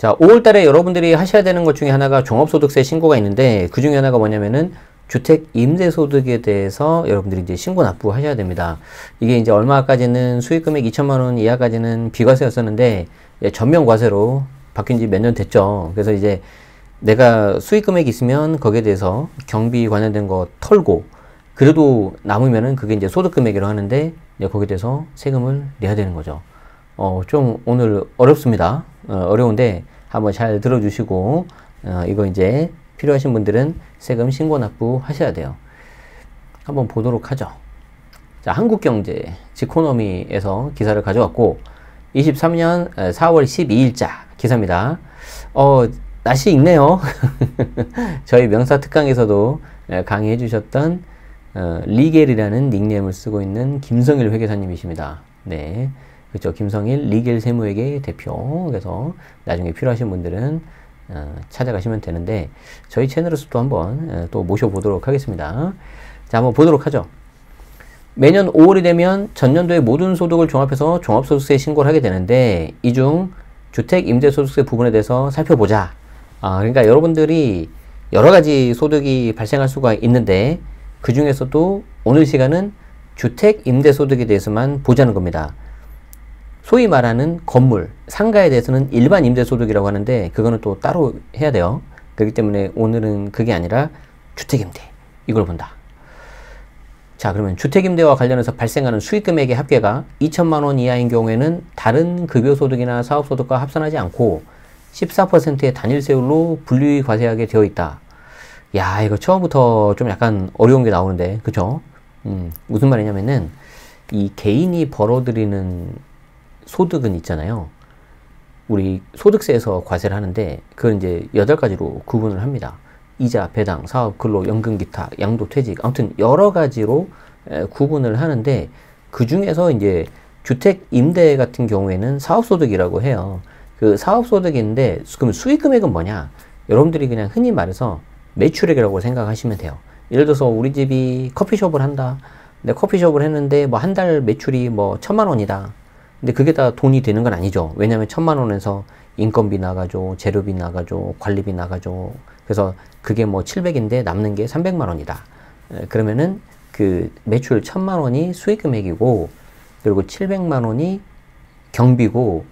자, 5월 달에 여러분들이 하셔야 되는 것 중에 하나가 종합소득세 신고가 있는데, 그 중에 하나가 뭐냐면은 주택 임대소득에 대해서 여러분들이 이제 신고 납부하셔야 됩니다. 이게 이제 얼마까지는 수익금액 2천만 원 이하까지는 비과세였었는데, 전면과세로 바뀐 지 몇 년 됐죠. 그래서 이제 내가 수익금액이 있으면 거기에 대해서 경비 관련된 거 털고, 그래도 남으면은 그게 이제 소득금액이라고 하는데, 이제 거기에 대해서 세금을 내야 되는 거죠. 좀 오늘 어렵습니다. 어려운데 한번 잘 들어주시고, 이거 이제 필요하신 분들은 세금 신고 납부 하셔야 돼요. 한번 보도록 하죠. 자, 한국경제 지코노미에서 기사를 가져왔고, 23년 4월 12일자 기사입니다. 날씨 있네요. 저희 명사 특강에서도 강의해 주셨던 리겔이라는 닉네임을 쓰고 있는 김성일 회계사님이십니다. 네, 그렇죠. 김성일 리겔 세무회계 대표. 그래서 나중에 필요하신 분들은 찾아가시면 되는데, 저희 채널에서도 한번 또 모셔보도록 하겠습니다. 자, 한번 보도록 하죠. 매년 5월이 되면 전년도의 모든 소득을 종합해서 종합소득세 신고를 하게 되는데, 이 중 주택 임대소득세 부분에 대해서 살펴보자. 그러니까 여러분들이 여러 가지 소득이 발생할 수가 있는데, 그 중에서도 오늘 시간은 주택 임대소득에 대해서만 보자는 겁니다. 소위 말하는 건물, 상가에 대해서는 일반 임대소득이라고 하는데, 그거는 또 따로 해야 돼요. 그렇기 때문에 오늘은 그게 아니라 주택임대, 이걸 본다. 자, 그러면 주택임대와 관련해서 발생하는 수익금액의 합계가 2천만 원 이하인 경우에는 다른 급여소득이나 사업소득과 합산하지 않고 14%의 단일세율로 분리과세하게 되어 있다. 야, 이거 처음부터 좀 약간 어려운 게 나오는데, 그쵸? 무슨 말이냐면은, 이 개인이 벌어들이는 소득은 있잖아요. 우리 소득세에서 과세를 하는데, 그걸 이제 8가지로 구분을 합니다. 이자, 배당, 사업, 근로, 연금, 기타, 양도, 퇴직, 아무튼 여러 가지로 구분을 하는데, 그 중에서 이제 주택 임대 같은 경우에는 사업소득이라고 해요. 그 사업소득인데, 그럼 수익금액은 뭐냐? 여러분들이 그냥 흔히 말해서 매출액이라고 생각하시면 돼요. 예를 들어서 우리 집이 커피숍을 한다. 근데 커피숍을 했는데 뭐 한 달 매출이 뭐 1,000만 원이다. 근데 그게 다 돈이 되는 건 아니죠. 왜냐면 1,000만 원에서 인건비 나가죠, 재료비 나가죠, 관리비 나가죠. 그래서 그게 뭐 700인데 남는 게 300만 원이다. 그러면은 그 매출 1,000만 원이 수익금액이고, 그리고 700만 원이 경비고,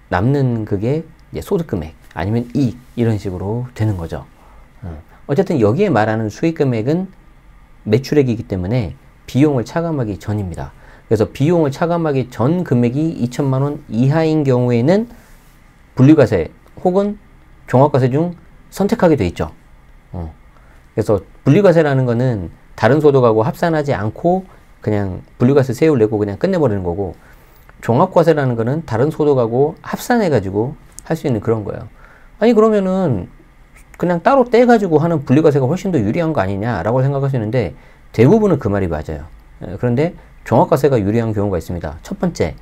남는 그게 이제 소득금액 아니면 이익, 이런 식으로 되는 거죠. 어쨌든 여기에 말하는 수익금액은 매출액이기 때문에 비용을 차감하기 전입니다. 그래서 비용을 차감하기 전 금액이 2천만 원 이하인 경우에는 분리과세 혹은 종합과세 중 선택하게 돼 있죠. 그래서 분리과세라는 거는 다른 소득하고 합산하지 않고 그냥 분리과세 세율 내고 그냥 끝내버리는 거고, 종합과세라는 거는 다른 소득하고 합산해가지고 할 수 있는 그런 거예요. 아니, 그러면은 그냥 따로 떼가지고 하는 분리과세가 훨씬 더 유리한 거 아니냐라고 생각하시는데, 대부분은 그 말이 맞아요. 그런데 종합과세가 유리한 경우가 있습니다. 첫 번째,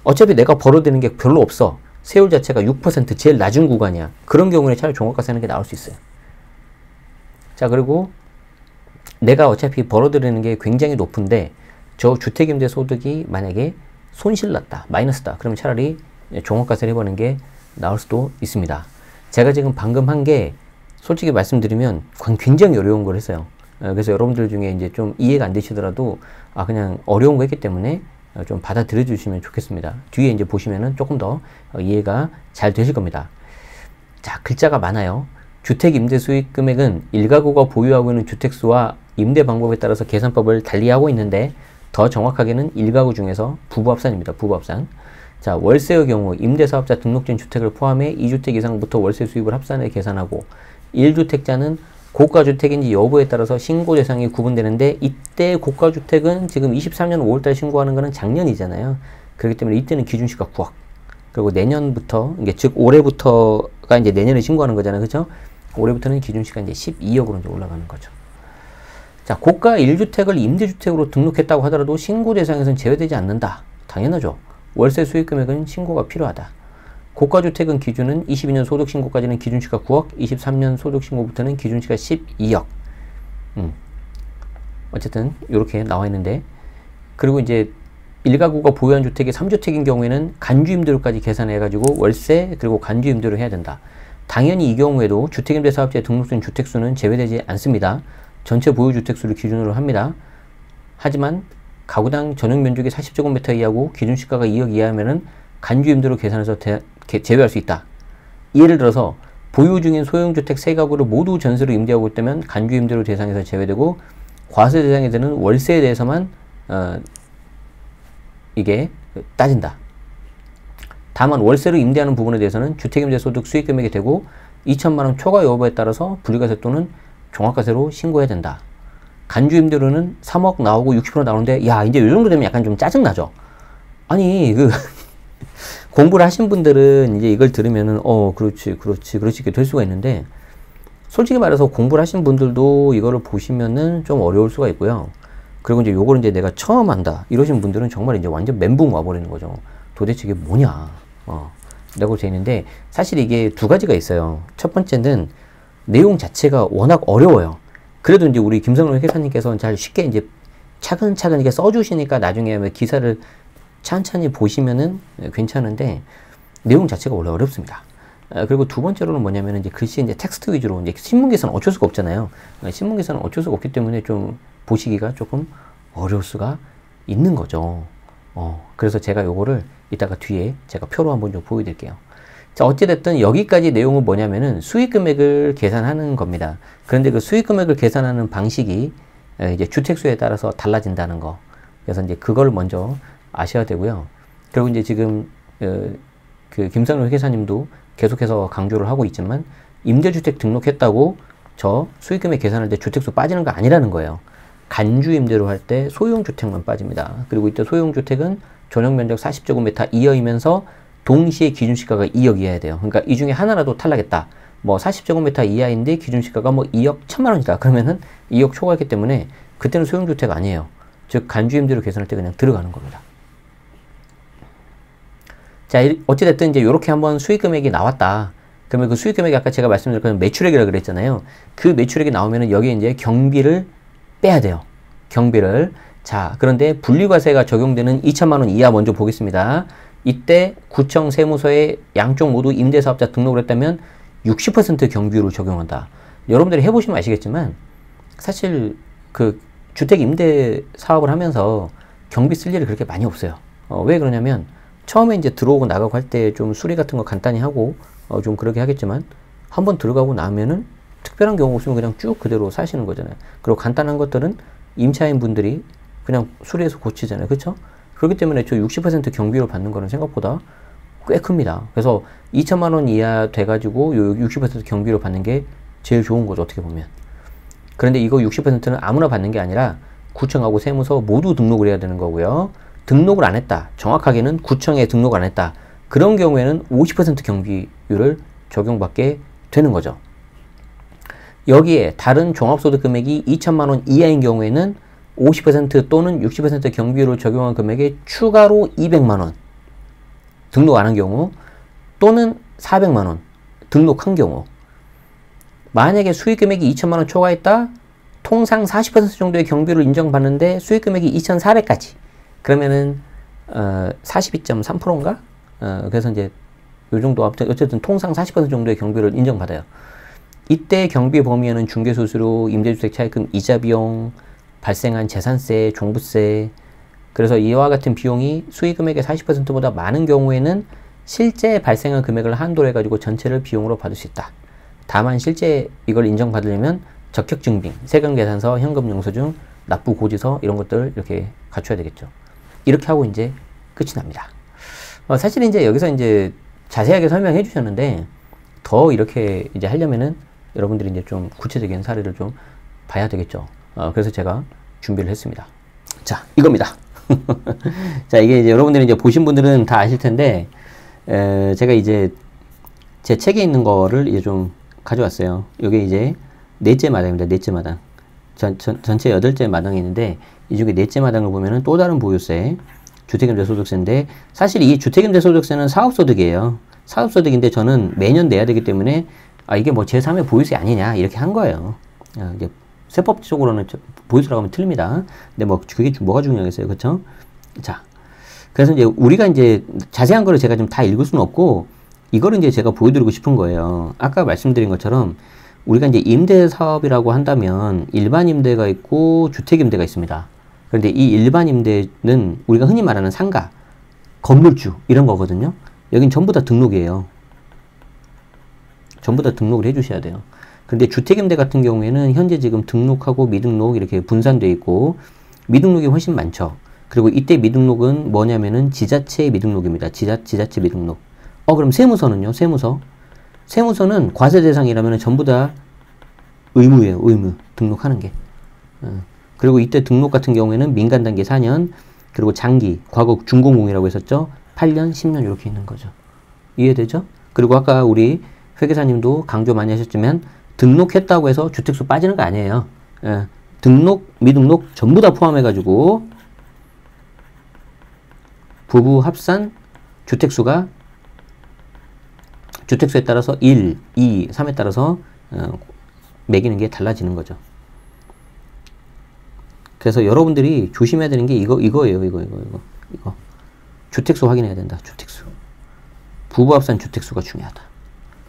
어차피 내가 벌어들이는 게 별로 없어. 세율 자체가 6% 제일 낮은 구간이야. 그런 경우에 차라리 종합과세 하는 게 나올 수 있어요. 자, 그리고 내가 어차피 벌어들이는 게 굉장히 높은데 저 주택임대 소득이 만약에 손실났다, 마이너스다, 그러면 차라리 종합과세를 해보는 게 나올 수도 있습니다. 제가 지금 방금 한 게 솔직히 말씀드리면 굉장히 어려운 걸 했어요. 그래서 여러분들 중에 이제 좀 이해가 안 되시더라도 그냥 어려운 거 했기 때문에 좀 받아들여 주시면 좋겠습니다. 뒤에 이제 보시면은 조금 더 이해가 잘 되실 겁니다. 자, 글자가 많아요. 주택 임대 수익 금액은 1가구가 보유하고 있는 주택수와 임대 방법에 따라서 계산법을 달리하고 있는데, 더 정확하게는 1가구 중에서 부부합산입니다. 부부합산. 자, 월세의 경우 임대사업자 등록된 주택을 포함해 2주택 이상부터 월세 수입을 합산해 계산하고, 1주택자는 고가주택인지 여부에 따라서 신고 대상이 구분되는데, 이때 고가주택은 지금 23년 5월달 신고하는 거는 작년이잖아요. 그렇기 때문에 이때는 기준시가 9억. 그리고 내년부터, 이게 즉 올해부터가 이제 내년에 신고하는 거잖아요. 그죠? 올해부터는 기준시가 이제 12억으로 이제 올라가는 거죠. 자, 고가 1주택을 임대주택으로 등록했다고 하더라도 신고 대상에서는 제외되지 않는다. 당연하죠. 월세 수익 금액은 신고가 필요하다. 고가주택은 기준은 22년 소득신고까지는 기준시가 9억, 23년 소득신고부터는 기준시가 12억. 어쨌든 이렇게 나와 있는데, 그리고 이제 1가구가 보유한 주택이 3주택인 경우에는 간주임대료까지 계산해가지고 월세 그리고 간주임대료 해야 된다. 당연히 이 경우에도 주택임대사업자에 등록된 주택수는 제외되지 않습니다. 전체 보유주택수를 기준으로 합니다. 하지만 가구당 전용 면적이 40제곱미터 이하고 기준시가가 2억 이하면은 간주임대로 계산해서 제외할 수 있다. 예를 들어서 보유 중인 소형주택 3가구를 모두 전세로 임대하고 있다면 간주임대로 대상에서 제외되고 과세 대상이 되는 월세에 대해서만 이게 따진다. 다만 월세로 임대하는 부분에 대해서는 주택임대소득 수익금액이 되고 2천만원 초과 여부에 따라서 분리과세 또는 종합과세로 신고해야 된다. 간주임대료는 3억 나오고 60% 나오는데 야 이제 이 정도 되면 약간 좀 짜증나죠. 아니 공부를 하신 분들은 이제 이걸 들으면은 그렇지 이렇게 될 수가 있는데 솔직히 말해서 공부를 하신 분들도 이거를 보시면은 좀 어려울 수가 있고요. 그리고 이제 요거를 이제 내가 처음 한다 이러신 분들은 정말 이제 완전 멘붕 와버리는 거죠. 도대체 이게 뭐냐 라고 되어 있는데 사실 이게 두 가지가 있어요. 첫 번째는 내용 자체가 워낙 어려워요. 그래도 이제 우리 김성룡 회계사님께서는 잘 쉽게 이제 차근차근 이렇게 써주시니까 나중에 기사를 천천히 보시면은 괜찮은데 내용 자체가 원래 어렵습니다. 그리고 두 번째로는 뭐냐면 이제 글씨 이제 텍스트 위주로 이제 신문기사는 어쩔 수가 없잖아요. 신문기사는 어쩔 수가 없기 때문에 좀 보시기가 조금 어려울 수가 있는 거죠. 그래서 제가 요거를 이따가 뒤에 제가 표로 한번 좀 보여드릴게요. 자, 어찌됐든 여기까지 내용은 뭐냐면은 수익금액을 계산하는 겁니다. 그런데 그 수익금액을 계산하는 방식이 이제 주택수에 따라서 달라진다는 거. 그래서 이제 그걸 먼저 아셔야 되고요. 그리고 이제 지금 그 김성룡 회계사님도 계속해서 강조를 하고 있지만 임대주택 등록했다고 저 수익금액 계산할 때 주택수 빠지는 거 아니라는 거예요. 간주임대로 할 때 소형주택만 빠집니다. 그리고 이때 소형주택은 전용면적 40제곱미터 이하이면서 동시에 기준시가가 2억 이하야 돼요. 그러니까 이 중에 하나라도 탈락했다. 뭐 40제곱미터 이하인데 기준시가가 뭐 2억 1,000만원이다. 그러면은 2억 초과했기 때문에 그때는 소형주택 아니에요. 즉 간주임대로 계산할 때 그냥 들어가는 겁니다. 자, 어찌됐든 이제 요렇게 한번 수익금액이 나왔다. 그러면 그 수익금액이 아까 제가 말씀드렸던 매출액이라고 그랬잖아요. 그 매출액이 나오면은 여기에 이제 경비를 빼야 돼요. 경비를. 자, 그런데 분리과세가 적용되는 2천만원 이하 먼저 보겠습니다. 이때 구청 세무서에 양쪽 모두 임대사업자 등록을 했다면 60% 경비율을 적용한다. 여러분들이 해보시면 아시겠지만 사실 그 주택 임대 사업을 하면서 경비 쓸 일이 그렇게 많이 없어요. 왜 그러냐면 처음에 이제 들어오고 나가고 할 때 좀 수리 같은 거 간단히 하고 좀 그렇게 하겠지만 한번 들어가고 나면은 특별한 경우 없으면 그냥 쭉 그대로 사시는 거잖아요. 그리고 간단한 것들은 임차인 분들이 그냥 수리해서 고치잖아요. 그렇죠? 그렇기 때문에 저 60% 경비로 받는 거는 생각보다 꽤 큽니다. 그래서 2천만 원 이하 돼가지고 요 60% 경비로 받는 게 제일 좋은 거죠. 어떻게 보면. 그런데 이거 60%는 아무나 받는 게 아니라 구청하고 세무서 모두 등록을 해야 되는 거고요. 등록을 안 했다. 정확하게는 구청에 등록을 안 했다. 그런 경우에는 50% 경비율을 적용받게 되는 거죠. 여기에 다른 종합소득 금액이 2천만 원 이하인 경우에는 50% 또는 60% 경비율을 적용한 금액에 추가로 200만 원 등록 안 한 경우 또는 400만 원 등록한 경우 만약에 수익금액이 2천만 원 초과했다. 통상 40% 정도의 경비를 인정받는데 수익금액이 2,400까지 그러면은 42.3%인가? 그래서 이제 요 정도 어쨌든 통상 40% 정도의 경비를 인정받아요. 이때 경비 범위에는 중개수수료, 임대주택 차입금 이자 비용, 발생한 재산세, 종부세 그래서 이와 같은 비용이 수익금액의 40%보다 많은 경우에는 실제 발생한 금액을 한도로 해가지고 전체를 비용으로 받을 수 있다. 다만 실제 이걸 인정받으려면 적격증빙, 세금계산서, 현금영수증, 납부고지서 이런 것들 이렇게 갖춰야 되겠죠. 이렇게 하고 이제 끝이 납니다. 사실 이제 여기서 이제 자세하게 설명해 주셨는데 더 이렇게 이제 하려면은 여러분들이 이제 좀 구체적인 사례를 좀 봐야 되겠죠. 그래서 제가 준비를 했습니다. 자, 이겁니다. 자, 이게 이제 여러분들이 이제 보신 분들은 다 아실 텐데, 제가 이제 제 책에 있는 거를 이제 좀 가져왔어요. 이게 이제 넷째 마당입니다. 넷째 마당. 전체 8째 마당이 있는데, 이 중에 넷째 마당을 보면은 또 다른 보유세, 주택임대소득세인데, 사실 이 주택임대소득세는 사업소득이에요. 사업소득인데 저는 매년 내야 되기 때문에, 이게 뭐 제3의 보유세 아니냐, 이렇게 한 거예요. 이제 세법적으로는 보유세라고 하면 틀립니다. 근데 뭐 그게 뭐가 중요하겠어요. 그쵸? 자, 그래서 이제 우리가 이제 자세한 거를 제가 좀 다 읽을 수는 없고, 이거를 이제 제가 보여드리고 싶은 거예요. 아까 말씀드린 것처럼, 우리가 이제 임대 사업이라고 한다면, 일반 임대가 있고, 주택 임대가 있습니다. 그런데 이 일반 임대는 우리가 흔히 말하는 상가, 건물주, 이런 거거든요. 여긴 전부 다 등록이에요. 전부 다 등록을 해주셔야 돼요. 근데 주택임대 같은 경우에는 현재 지금 등록하고 미등록 이렇게 분산되어 있고, 미등록이 훨씬 많죠. 그리고 이때 미등록은 뭐냐면은 지자체 미등록입니다. 지자체 미등록. 그럼 세무서는요? 세무서는 과세 대상이라면 전부 다 의무예요. 의무. 등록하는 게. 그리고 이때 등록 같은 경우에는 민간 단계 4년, 그리고 장기, 과거 준공공이라고 했었죠? 8년, 10년 이렇게 있는 거죠. 이해되죠? 그리고 아까 우리 회계사님도 강조 많이 하셨지만, 등록했다고 해서 주택수 빠지는 거 아니에요. 등록, 미등록 전부 다 포함해가지고 부부 합산 주택수가 주택수에 따라서 1, 2, 3에 따라서 매기는 게 달라지는 거죠. 그래서 여러분들이 조심해야 되는 게 이거예요. 이거. 주택수 확인해야 된다. 주택수. 부부 합산 주택수가 중요하다.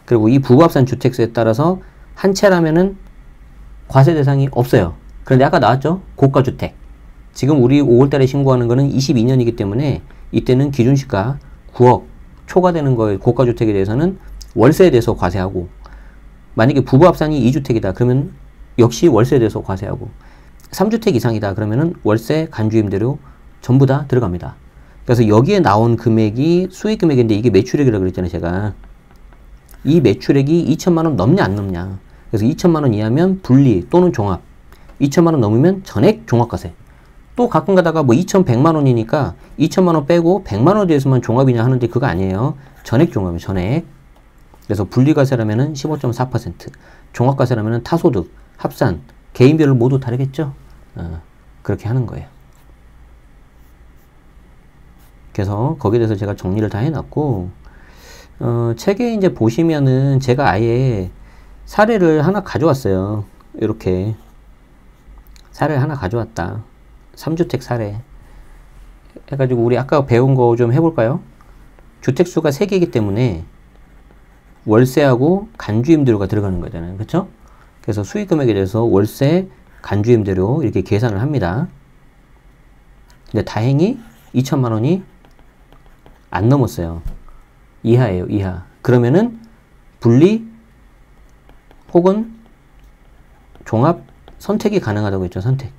그리고 이 부부 합산 주택수에 따라서 한 채라면은 과세 대상이 없어요. 그런데 아까 나왔죠? 고가주택. 지금 우리 5월달에 신고하는 거는 22년이기 때문에 이때는 기준시가 9억 초과되는 거에 고가주택에 대해서는 월세에 대해서 과세하고, 만약에 부부 합산이 2주택이다 그러면 역시 월세에 대해서 과세하고, 3주택 이상이다 그러면은 월세, 간주임대료 전부 다 들어갑니다. 그래서 여기에 나온 금액이 수익 금액인데 이게 매출액이라고 그랬잖아요. 제가 이 매출액이 2천만 원 넘냐 안 넘냐. 그래서 2천만 원 이하면 분리 또는 종합, 2천만 원 넘으면 전액 종합과세. 또 가끔 가다가 뭐 2,100만 원이니까 2천만 원 빼고 100만 원에 대해서만 종합이냐 하는데 그거 아니에요. 전액 종합이에요. 전액. 그래서 분리과세라면은 15.4%, 종합과세라면은 타소득, 합산, 개인별로 모두 다르겠죠. 그렇게 하는 거예요. 그래서 거기에 대해서 제가 정리를 다 해놨고, 책에 이제 보시면은 제가 아예 사례를 하나 가져왔어요. 이렇게 사례를 하나 가져왔다. 3주택 사례 해가지고 우리 아까 배운 거 좀 해볼까요? 주택수가 3개이기 때문에 월세하고 간주임대료가 들어가는 거잖아요. 그쵸? 그래서 수익금액에 대해서 월세, 간주임대료 이렇게 계산을 합니다. 근데 다행히 2천만 원이 안 넘었어요. 이하예요. 이하. 그러면은 분리 혹은 종합 선택이 가능하다고 했죠. 선택.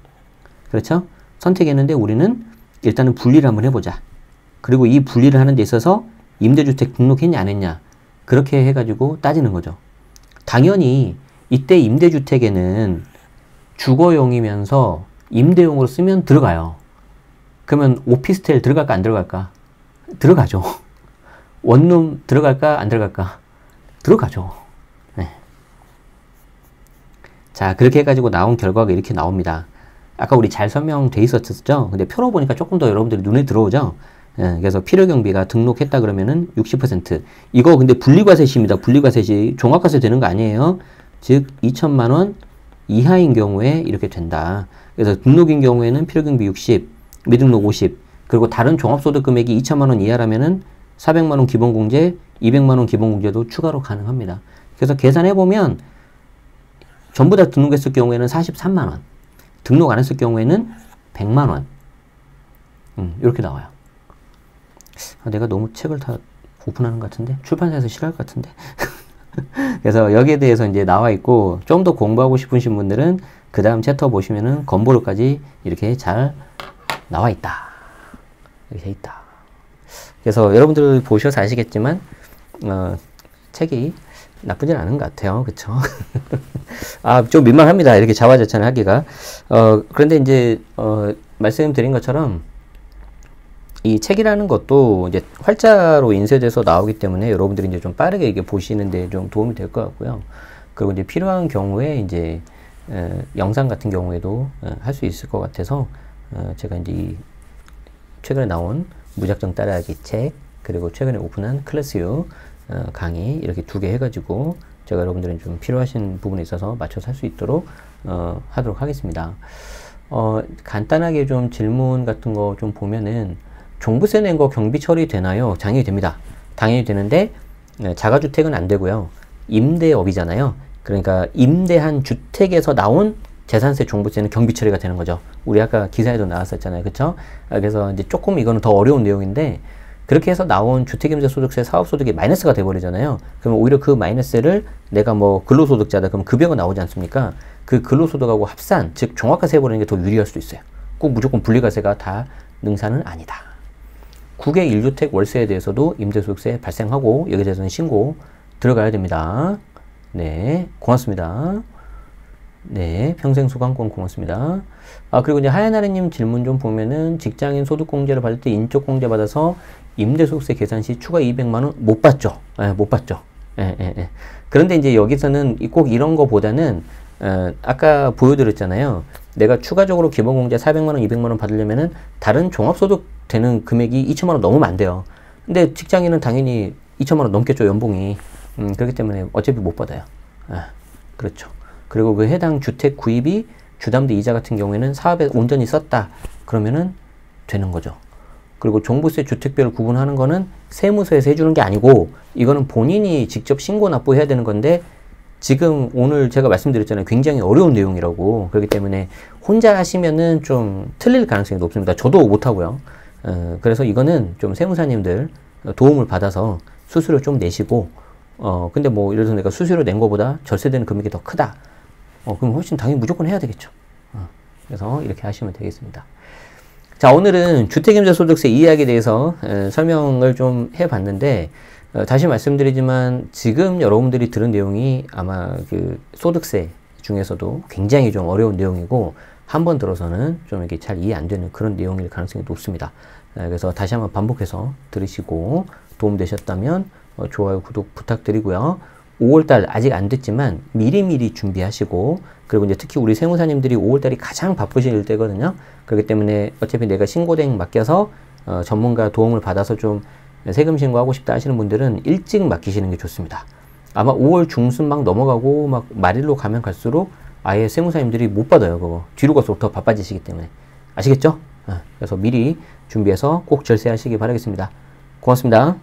그렇죠? 선택했는데 우리는 일단은 분리를 한번 해보자. 그리고 이 분리를 하는 데 있어서 임대주택 등록했냐 안 했냐 그렇게 해가지고 따지는 거죠. 당연히 이때 임대주택에는 주거용이면서 임대용으로 쓰면 들어가요. 그러면 오피스텔 들어갈까 안 들어갈까? 들어가죠. 원룸 들어갈까 안 들어갈까? 들어가죠. 네. 자, 그렇게 해가지고 나온 결과가 이렇게 나옵니다. 아까 우리 잘 설명돼 있었죠? 근데 표로 보니까 조금 더 여러분들이 눈에 들어오죠? 예, 그래서 필요경비가 등록했다 그러면은 60%. 이거 근데 분리과세시입니다. 분리과세시. 종합과세 되는 거 아니에요. 즉, 2천만 원 이하인 경우에 이렇게 된다. 그래서 등록인 경우에는 필요경비 60, 미등록 50, 그리고 다른 종합소득 금액이 2천만 원 이하라면은 400만 원 기본공제, 200만 원 기본공제도 추가로 가능합니다. 그래서 계산해보면 전부 다 등록했을 경우에는 43만 원, 등록 안 했을 경우에는 100만 원. 이렇게 나와요. 내가 너무 책을 다 오픈하는 것 같은데? 출판사에서 싫어할 것 같은데? 그래서 여기에 대해서 이제 나와 있고, 좀 더 공부하고 싶으신 분들은 그 다음 챕터 보시면은 건보료까지 이렇게 잘 나와 있다. 이렇게 돼 있다. 그래서 여러분들 보셔서 아시겠지만, 책이 나쁘진 않은 것 같아요. 그쵸? 좀 민망합니다. 이렇게 자화자찬을 하기가. 그런데 이제, 말씀드린 것처럼, 이 책이라는 것도 이제 활자로 인쇄돼서 나오기 때문에 여러분들이 이제 좀 빠르게 이게 보시는데 좀 도움이 될 것 같고요. 그리고 이제 필요한 경우에 이제, 영상 같은 경우에도 할 수 있을 것 같아서, 제가 이제 이 최근에 나온 무작정 따라하기 책, 그리고 최근에 오픈한 클래스유 강의 이렇게 2개 해가지고 제가 여러분들은 좀 필요하신 부분에 있어서 맞춰서 할 수 있도록 하도록 하겠습니다. 간단하게 좀 질문 같은 거 좀 보면은 종부세 낸 거 경비 처리되나요? 당연히 됩니다. 당연히 되는데 자가주택은 안 되고요. 임대업이잖아요. 그러니까 임대한 주택에서 나온 재산세 종부세는 경비 처리가 되는 거죠. 우리 아까 기사에도 나왔었잖아요. 그쵸? 그래서 이제 조금 이거는 더 어려운 내용인데 그렇게 해서 나온 주택임대소득세 사업소득이 마이너스가 돼버리잖아요. 그러면 오히려 그 마이너스를 내가 뭐 근로소득자다 그럼 급여가 나오지 않습니까? 그 근로소득하고 합산, 즉 종합과세 해버리는 게 더 유리할 수도 있어요. 꼭 무조건 분리과세가 다 능사는 아니다. 국외 1주택 월세에 대해서도 임대소득세 발생하고 여기에 대해서는 신고 들어가야 됩니다. 네, 고맙습니다. 네, 평생수강권 고맙습니다. 그리고 이제 하얀아래님 질문 좀 보면은 직장인 소득공제를 받을 때 인적공제 받아서 임대소득세 계산 시 추가 200만원 못 받죠. 못 받죠. 그런데 이제 여기서는 꼭 이런 거보다는 아까 보여드렸잖아요. 내가 추가적으로 기본공제 400만원, 200만원 받으려면은 다른 종합소득 되는 금액이 2천만원 넘으면 안 돼요. 근데 직장인은 당연히 2천만원 넘겠죠, 연봉이. 그렇기 때문에 어차피 못 받아요. 그렇죠. 그리고 그 해당 주택 구입이 주담대 이자 같은 경우에는 사업에 온전히 썼다. 그러면은 되는 거죠. 그리고 종부세 주택별을 구분하는 거는 세무서에서 해주는 게 아니고 이거는 본인이 직접 신고 납부해야 되는 건데 지금 오늘 제가 말씀드렸잖아요. 굉장히 어려운 내용이라고. 그렇기 때문에 혼자 하시면은 좀 틀릴 가능성이 높습니다. 저도 못하고요. 그래서 이거는 좀 세무사님들 도움을 받아서 수수료 좀 내시고 근데 뭐 예를 들어서 내가 수수료 낸 거보다 절세되는 금액이 더 크다. 그럼 훨씬 당연히 무조건 해야 되겠죠. 그래서 이렇게 하시면 되겠습니다. 자, 오늘은 주택임대소득세 이야기에 대해서 설명을 좀 해봤는데 다시 말씀드리지만 지금 여러분들이 들은 내용이 아마 그 소득세 중에서도 굉장히 좀 어려운 내용이고 한 번 들어서는 좀 이렇게 잘 이해 안 되는 그런 내용일 가능성이 높습니다. 그래서 다시 한번 반복해서 들으시고 도움되셨다면 좋아요, 구독 부탁드리고요. 5월달 아직 안 됐지만 미리미리 준비하시고 그리고 이제 특히 우리 세무사님들이 5월달이 가장 바쁘실 때거든요. 그렇기 때문에 어차피 내가 신고대행 맡겨서 전문가 도움을 받아서 좀 세금 신고하고 싶다 하시는 분들은 일찍 맡기시는 게 좋습니다. 아마 5월 중순 막 넘어가고 막 말일로 가면 갈수록 아예 세무사님들이 못 받아요. 그거 뒤로 갈수록 더 바빠지시기 때문에 아시겠죠? 그래서 미리 준비해서 꼭 절세하시기 바라겠습니다. 고맙습니다.